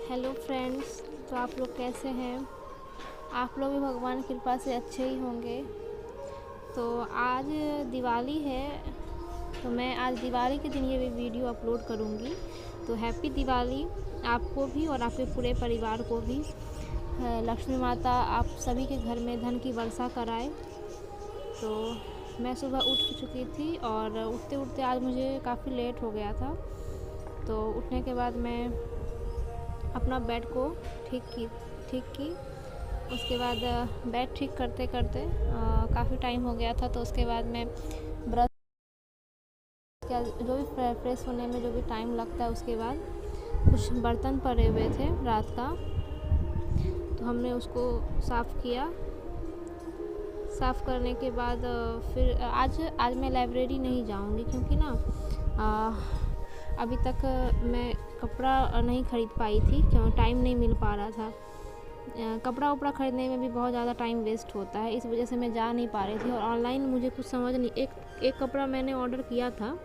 Hello friends. तो आप लोग कैसे हैं? आप लोग भी भगवान की कृपा से अच्छे ही होंगे। तो आज दिवाली है, तो मैं आज दिवाली के दिन ये वीडियो अपलोड करूँगी। तो हैप्पी दिवाली आपको भी और आपके पूरे परिवार को भी। लक्ष्मी माता आप सभी के घर में धन की वर्षा कराए। तो मैं सुबह उठ चुकी थी और उठते उठते आज मुझे काफ़ी लेट हो गया था। तो उठने के बाद मैं अपना बेड को ठीक की। उसके बाद बेड ठीक करते करते काफ़ी टाइम हो गया था। तो उसके बाद मैं ब्रश का जो भी फ्रेश होने में जो भी टाइम लगता है, उसके बाद कुछ बर्तन पड़े हुए थे रात का, तो हमने उसको साफ़ किया। साफ़ करने के बाद फिर आज मैं लाइब्रेरी नहीं जाऊंगी, क्योंकि ना अभी तक मैं कपड़ा नहीं ख़रीद पाई थी, क्यों टाइम नहीं मिल पा रहा था। कपड़ा उपड़ा ख़रीदने में भी बहुत ज़्यादा टाइम वेस्ट होता है, इस वजह से मैं जा नहीं पा रही थी। और ऑनलाइन मुझे कुछ समझ नहीं, एक कपड़ा मैंने ऑर्डर किया था,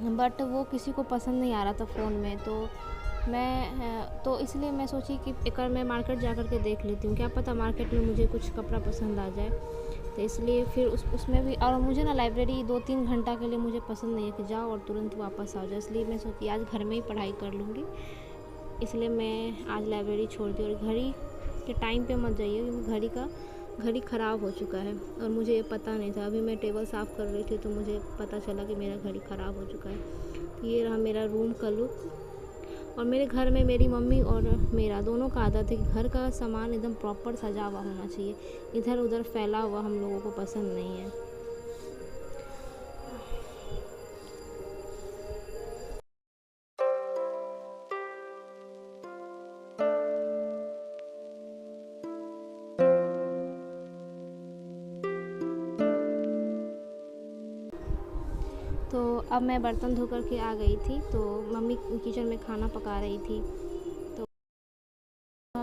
बट वो किसी को पसंद नहीं आ रहा था फ़ोन में। तो इसलिए मैं सोची कि एक बार मैं मार्केट जा कर के देख लेती हूँ, क्या पता मार्केट में मुझे कुछ कपड़ा पसंद आ जाए। तो इसलिए फिर उसमें भी, और मुझे ना लाइब्रेरी 2-3 घंटा के लिए मुझे पसंद नहीं है कि जाओ और तुरंत वापस आ जाओ। इसलिए मैं सोची आज घर में ही पढ़ाई कर लूँगी, इसलिए मैं आज लाइब्रेरी छोड़ दी। और घड़ी के टाइम पे मत जाइए, क्योंकि घड़ी ख़राब हो चुका है और मुझे ये पता नहीं था। अभी मैं टेबल साफ़ कर रही थी तो मुझे पता चला कि मेरा घड़ी ख़राब हो चुका है। ये रहा मेरा रूम का लुक। और मेरे घर में मेरी मम्मी और मेरा दोनों का आदत है कि घर का सामान एकदम प्रॉपर सजा हुआ होना चाहिए। इधर उधर फैला हुआ हम लोगों को पसंद नहीं है। तो अब मैं बर्तन धो कर के आ गई थी, तो मम्मी किचन में खाना पका रही थी। तो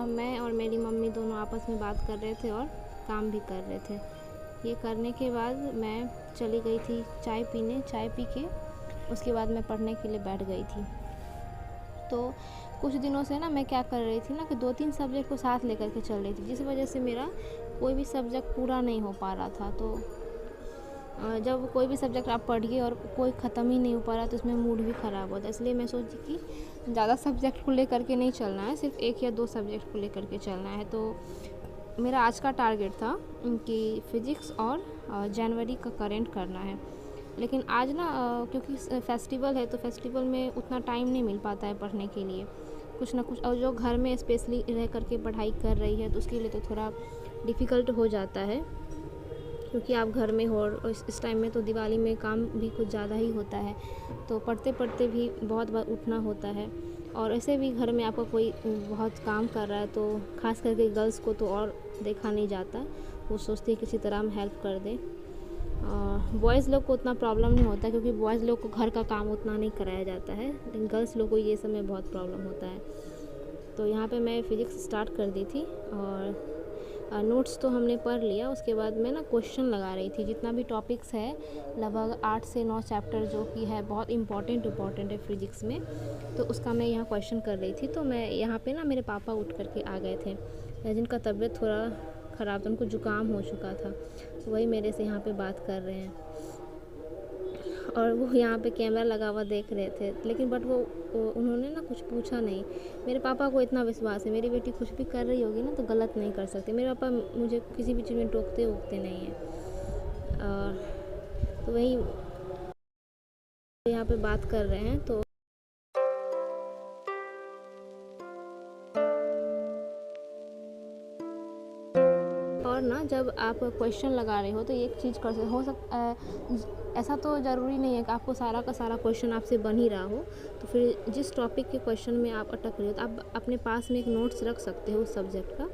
मैं और मेरी मम्मी दोनों आपस में बात कर रहे थे और काम भी कर रहे थे। ये करने के बाद मैं चली गई थी चाय पीने। चाय पी के उसके बाद मैं पढ़ने के लिए बैठ गई थी। तो कुछ दिनों से ना मैं क्या कर रही थी ना कि 2-3 सब्जेक्ट को साथ लेकर के चल रही थी, जिस वजह से मेरा कोई भी सब्जेक्ट पूरा नहीं हो पा रहा था। तो जब कोई भी सब्जेक्ट आप पढ़िए और कोई ख़त्म ही नहीं हो पा रहा, तो उसमें मूड भी ख़राब होता है। इसलिए मैं सोची कि ज़्यादा सब्जेक्ट को लेकर के नहीं चलना है, सिर्फ 1 या 2 सब्जेक्ट को लेकर के चलना है। तो मेरा आज का टारगेट था कि फ़िज़िक्स और जनवरी का करंट करना है। लेकिन आज ना क्योंकि फेस्टिवल है, तो फेस्टिवल में उतना टाइम नहीं मिल पाता है पढ़ने के लिए, कुछ ना कुछ। और जो घर में स्पेशली रह करके पढ़ाई कर रही है, तो उसके लिए तो थोड़ा डिफ़िकल्ट हो जाता है, क्योंकि आप घर में हो और इस टाइम में तो दिवाली में काम भी कुछ ज़्यादा ही होता है। तो पढ़ते पढ़ते भी बहुत बार उठना होता है। और ऐसे भी घर में आपका कोई बहुत काम कर रहा है, तो ख़ास करके गर्ल्स को तो और देखा नहीं जाता। वो सोचती है किसी तरह हम हेल्प कर दें। और बॉयज़ लोग को उतना प्रॉब्लम नहीं होता, क्योंकि बॉयज़ लोग को घर का काम उतना नहीं कराया जाता है, लेकिन गर्ल्स लोग को ये सब में बहुत प्रॉब्लम होता है। तो यहाँ पे मैं फ़िज़िक्स स्टार्ट कर दी थी और नोट्स तो हमने पढ़ लिया। उसके बाद मैं ना क्वेश्चन लगा रही थी, जितना भी टॉपिक्स है, लगभग 8 से 9 चैप्टर जो कि है बहुत इम्पॉर्टेंट है फ़िज़िक्स में, तो उसका मैं यहाँ क्वेश्चन कर रही थी। तो मैं यहाँ पे ना मेरे पापा उठ कर के आ गए थे, जिनका तबीयत थोड़ा ख़राब था, उनको ज़ुकाम हो चुका था, तो वही मेरे से यहाँ पे बात कर रहे हैं। और वो यहाँ पे कैमरा लगा हुआ देख रहे थे, लेकिन बट वो उन्होंने ना कुछ पूछा नहीं। मेरे पापा को इतना विश्वास है, मेरी बेटी कुछ भी कर रही होगी ना तो गलत नहीं कर सकती। मेरे पापा मुझे किसी भी चीज़ में टोकते वोकते नहीं हैं। और तो वही यहाँ पे बात कर रहे हैं। तो और ना जब आप क्वेश्चन लगा रहे हो, तो एक चीज़ ऐसा तो ज़रूरी नहीं है कि आपको सारा का सारा क्वेश्चन आपसे बन ही रहा हो। तो फिर जिस टॉपिक के क्वेश्चन में आप अटक रहे हो, तो आप अपने पास में एक नोट्स रख सकते हो उस सब्जेक्ट का।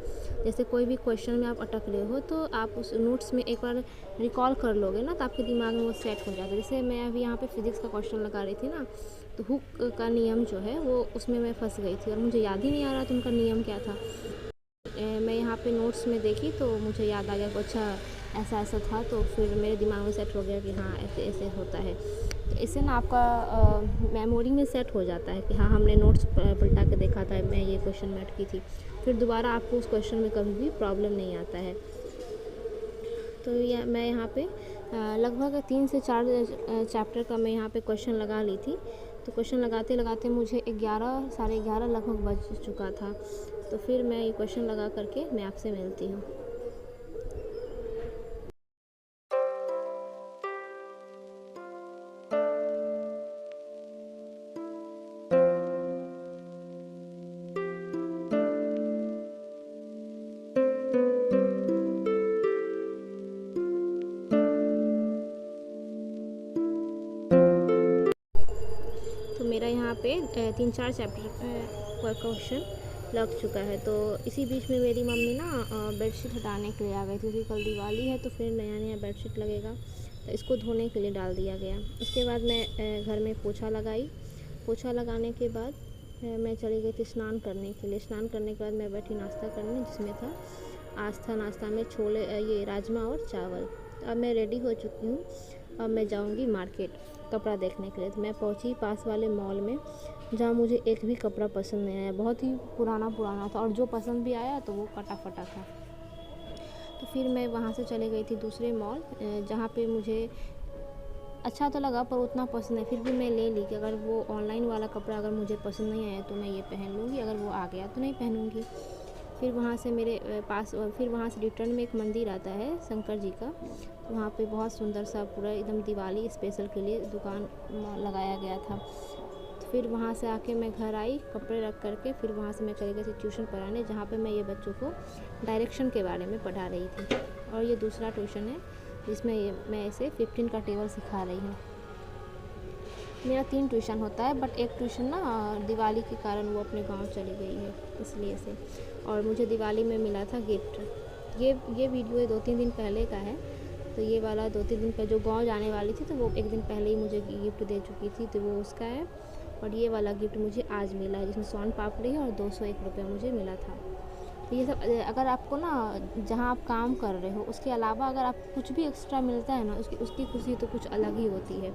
जैसे कोई भी क्वेश्चन में आप अटक रहे हो, तो आप उस नोट्स में एक बार रिकॉल कर लोगे ना, तो आपके दिमाग में वो सेट हो जाता है। जैसे मैं अभी यहाँ पे फ़िज़िक्स का क्वेश्चन लगा रही थी ना, तो हुक का नियम जो है वो उसमें मैं फंस गई थी और मुझे याद ही नहीं आ रहा था उनका नियम क्या था। मैं यहाँ पे नोट्स में देखी तो मुझे याद आ गया, अच्छा ऐसा ऐसा था, तो फिर मेरे दिमाग में सेट हो गया कि हाँ ऐसे ऐसे होता है। तो इससे ना आपका मेमोरी में सेट हो जाता है कि हाँ हमने नोट्स पलटा के देखा था, मैं ये क्वेश्चन में अटकी थी, फिर दोबारा आपको उस क्वेश्चन में कभी भी प्रॉब्लम नहीं आता है। तो मैं यहाँ पे लगभग 3 से 4 चैप्टर का मैं यहाँ पे क्वेश्चन लगा ली थी। तो क्वेश्चन लगाते लगाते मुझे 11 साढ़े 11 लगभग बज चुका था। तो फिर मैं ये क्वेश्चन लगा करके मैं आपसे मिलती हूँ। तो मेरा यहाँ पे 3-4 चैप्टर का क्वेश्चन लग चुका है। तो इसी बीच में मेरी मम्मी ना बेडशीट हटाने के लिए आ गई थी, क्योंकि कल दिवाली है तो फिर नया नया बेडशीट लगेगा, तो इसको धोने के लिए डाल दिया गया। उसके बाद मैं घर में पोछा लगाई। पोछा लगाने के बाद मैं चली गई थी स्नान करने के लिए। स्नान करने के बाद मैं बैठी नाश्ता करने, जिसमें था आज था नाश्ता में छोले, ये राजमा और चावल। अब मैं रेडी हो चुकी हूँ। अब मैं जाऊँगी मार्केट कपड़ा देखने के लिए। तो मैं पहुँची पास वाले मॉल में, जहाँ मुझे एक भी कपड़ा पसंद नहीं आया, बहुत ही पुराना था, और जो पसंद भी आया तो वो कटा फटा था। तो फिर मैं वहाँ से चले गई थी दूसरे मॉल, जहाँ पे मुझे अच्छा तो लगा पर उतना पसंद नहीं, फिर भी मैं ले ली कि अगर वो ऑनलाइन वाला कपड़ा अगर मुझे पसंद नहीं आया तो मैं ये पहन लूँगी, अगर वो आ गया तो नहीं पहनूँगी। फिर वहाँ से मेरे पास फिर वहाँ से रिटर्न में एक मंदिर आता है शंकर जी का, वहाँ पे बहुत सुंदर सा पूरा एकदम दिवाली स्पेशल के लिए दुकान लगाया गया था। तो फिर वहाँ से आके मैं घर आई कपड़े रख करके। फिर वहाँ से मैं चली गई थी ट्यूशन पढ़ाने, जहाँ पे मैं ये बच्चों को डायरेक्शन के बारे में पढ़ा रही थी। और ये दूसरा ट्यूशन है जिसमें मैं इसे 15 का टेबल सिखा रही हूँ। मेरा 3 ट्यूशन होता है, बट एक ट्यूशन ना दिवाली के कारण वो अपने गांव चली गई है, इसलिए से। और मुझे दिवाली में मिला था गिफ्ट। ये वीडियो 2-3 दिन पहले का है। तो ये वाला 2-3 दिन पहले जो गांव जाने वाली थी, तो वो एक दिन पहले ही मुझे गिफ्ट दे चुकी थी, तो वो उसका है। और ये वाला गिफ्ट मुझे आज मिला है, जिसमें सोन पापड़ी है और 201 रुपये मुझे मिला था। तो ये सब अगर आपको ना जहाँ आप काम कर रहे हो उसके अलावा अगर आपको कुछ भी एक्स्ट्रा मिलता है ना, उसकी खुशी तो कुछ अलग ही होती है।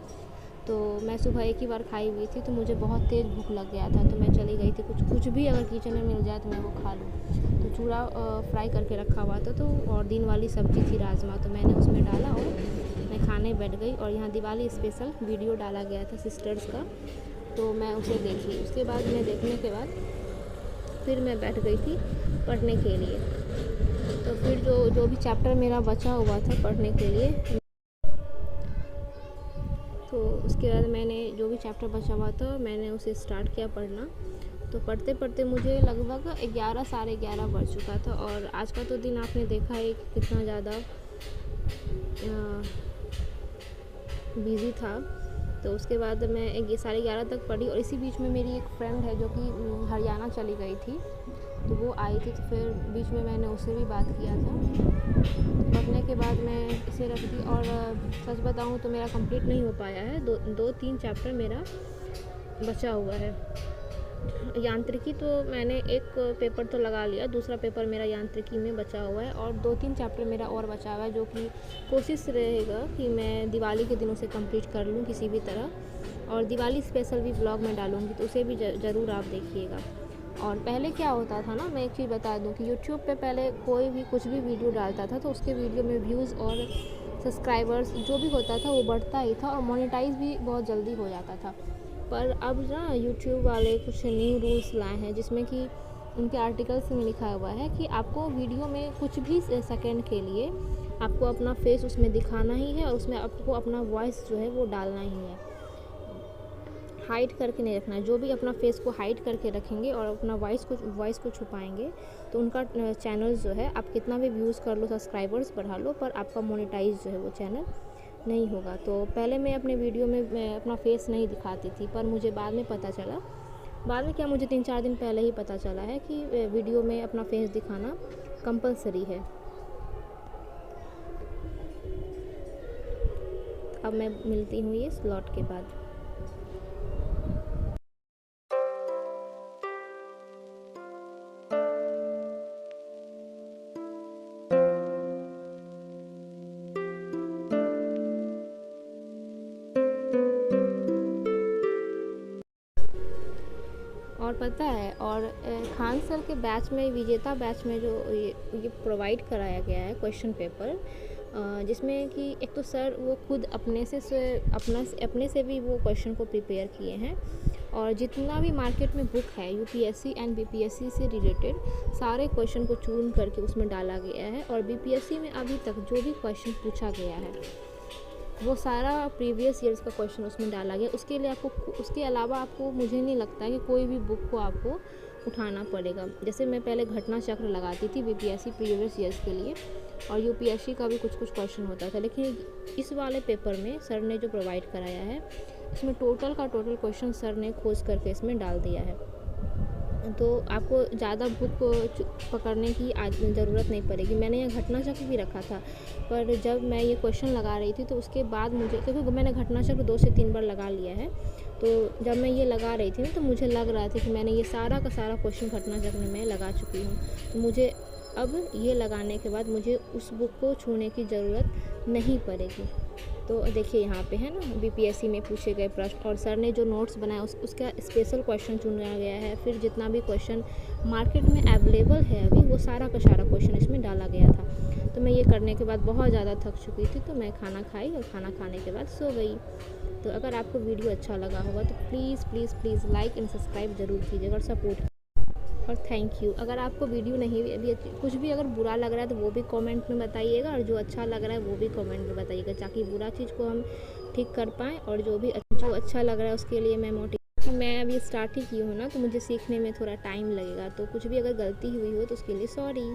तो मैं सुबह एक ही बार खाई हुई थी, तो मुझे बहुत तेज़ भूख लग गया था, तो मैं चली गई थी कुछ भी अगर किचन में मिल जाए तो मैं वो खा लूँ। तो चूड़ा फ्राई करके रखा हुआ था, तो और दिन वाली सब्ज़ी थी राजमा, तो मैंने उसमें डाला और मैं खाने बैठ गई। और यहाँ दिवाली स्पेशल वीडियो डाला गया था सिस्टर्स का, तो मैं उसे देखी। उसके बाद मैं देखने के बाद फिर मैं बैठ गई थी पढ़ने के लिए। तो फिर जो भी चैप्टर मेरा बचा हुआ था पढ़ने के लिए, तो उसके बाद मैंने जो भी चैप्टर बचा हुआ था मैंने उसे स्टार्ट किया पढ़ना। तो पढ़ते पढ़ते मुझे लगभग 11 साढ़े 11 बज चुका था। और आज का तो दिन आपने देखा है कि कितना ज़्यादा बिज़ी था। तो उसके बाद मैं साढ़े 11 तक पढ़ी, और इसी बीच में मेरी एक फ्रेंड है जो कि हरियाणा चली गई थी, तो वो आई थी, तो फिर बीच में मैंने उससे भी बात किया था। पढ़ने के बाद मैं इसे रख दी। और सच बताऊँ तो मेरा कंप्लीट नहीं हो पाया है, 2-3 चैप्टर मेरा बचा हुआ है। यांत्रिकी तो मैंने एक पेपर तो लगा लिया, दूसरा पेपर मेरा यांत्रिकी में बचा हुआ है, और 2-3 चैप्टर मेरा और बचा हुआ है, जो कि कोशिश रहेगा कि मैं दिवाली के दिन उसे कंप्लीट कर लूँ किसी भी तरह। और दिवाली स्पेशल भी ब्लॉग में डालूँगी, तो उसे भी ज़रूर आप देखिएगा। और पहले क्या होता था ना, मैं एक चीज़ बता दूँ कि यूट्यूब पे पहले कोई भी कुछ भी वीडियो डालता था तो उसके वीडियो में व्यूज़ और सब्सक्राइबर्स जो भी होता था वो बढ़ता ही था, और मोनेटाइज भी बहुत जल्दी हो जाता था। पर अब ना यूट्यूब वाले कुछ न्यू रूल्स लाए हैं, जिसमें कि उनके आर्टिकल्स में लिखा हुआ है कि आपको वीडियो में कुछ भी सेकंड के लिए आपको अपना फेस उसमें दिखाना ही है, और उसमें आपको अपना वॉइस जो है वो डालना ही है। हाइड करके नहीं रखना है। जो भी अपना फेस को हाइड करके रखेंगे और अपना वॉइस को छुपाएंगे, तो उनका चैनल जो है आप कितना भी व्यूज़ कर लो, सब्सक्राइबर्स बढ़ा लो, पर आपका मोनेटाइज जो है वो चैनल नहीं होगा। तो पहले मैं अपने वीडियो में मैं अपना फेस नहीं दिखाती थी, पर मुझे बाद में पता चला, बाद में क्या, मुझे 3-4 दिन पहले ही पता चला है कि वीडियो में अपना फेस दिखाना कंपलसरी है। अब मैं मिलती हूँ ये स्लॉट के बाद। और पता है, और खान सर के बैच में, विजेता बैच में जो ये प्रोवाइड कराया गया है क्वेश्चन पेपर, जिसमें कि एक तो सर वो खुद अपने से भी वो क्वेश्चन को प्रिपेयर किए हैं, और जितना भी मार्केट में बुक है यूपीएससी एंड बीपीएससी से रिलेटेड सारे क्वेश्चन को चुन करके उसमें डाला गया है। और बीपीएससी में अभी तक जो भी क्वेश्चन पूछा गया है वो सारा प्रीवियस ईयर्स का क्वेश्चन उसमें डाला गया। उसके अलावा आपको, मुझे नहीं लगता कि कोई भी बुक को आपको उठाना पड़ेगा। जैसे मैं पहले घटना चक्र लगाती थी बीपीएससी प्रीवियस ईयर्स के लिए, और यूपीएससी का भी कुछ क्वेश्चन होता था, लेकिन इस वाले पेपर में सर ने जो प्रोवाइड कराया है इसमें टोटल क्वेश्चन सर ने खोज करके इसमें डाल दिया है। तो आपको ज़्यादा बुक पकड़ने की ज़रूरत नहीं पड़ेगी। मैंने यह घटना चक्र भी रखा था, पर जब मैं ये क्वेश्चन लगा रही थी तो उसके बाद मुझे, क्योंकि मैंने घटना चक्र 2 से 3 बार लगा लिया है, तो जब मैं ये लगा रही थी तो मुझे लग रहा था कि मैंने ये सारा का सारा क्वेश्चन घटना चक्र में लगा चुकी हूँ। तो मुझे अब ये लगाने के बाद मुझे उस बुक को छूने की ज़रूरत नहीं पड़ेगी। तो देखिए यहाँ पे है ना, बीपीएससी में पूछे गए प्रश्न, और सर ने जो नोट्स बनाया उसका स्पेशल क्वेश्चन चुना गया है। फिर जितना भी क्वेश्चन मार्केट में अवेलेबल है अभी, वो सारा का सारा क्वेश्चन इसमें डाला गया था। तो मैं ये करने के बाद बहुत ज़्यादा थक चुकी थी, तो मैं खाना खाई और खाना खाने के बाद सो गई। तो अगर आपको वीडियो अच्छा लगा होगा तो प्लीज़ लाइक एंड सब्सक्राइब ज़रूर कीजिएगा और सपोर्ट, और थैंक यू। अगर आपको वीडियो नहीं अभी कुछ भी अगर बुरा लग रहा है तो वो भी कमेंट में बताइएगा, और जो अच्छा लग रहा है वो भी कमेंट में बताइएगा, ताकि बुरा चीज़ को हम ठीक कर पाएँ, और जो अच्छा लग रहा है उसके लिए मैं अभी स्टार्ट ही की हूँ ना, तो मुझे सीखने में थोड़ा टाइम लगेगा। तो कुछ भी अगर गलती हुई हो तो उसके लिए सॉरी।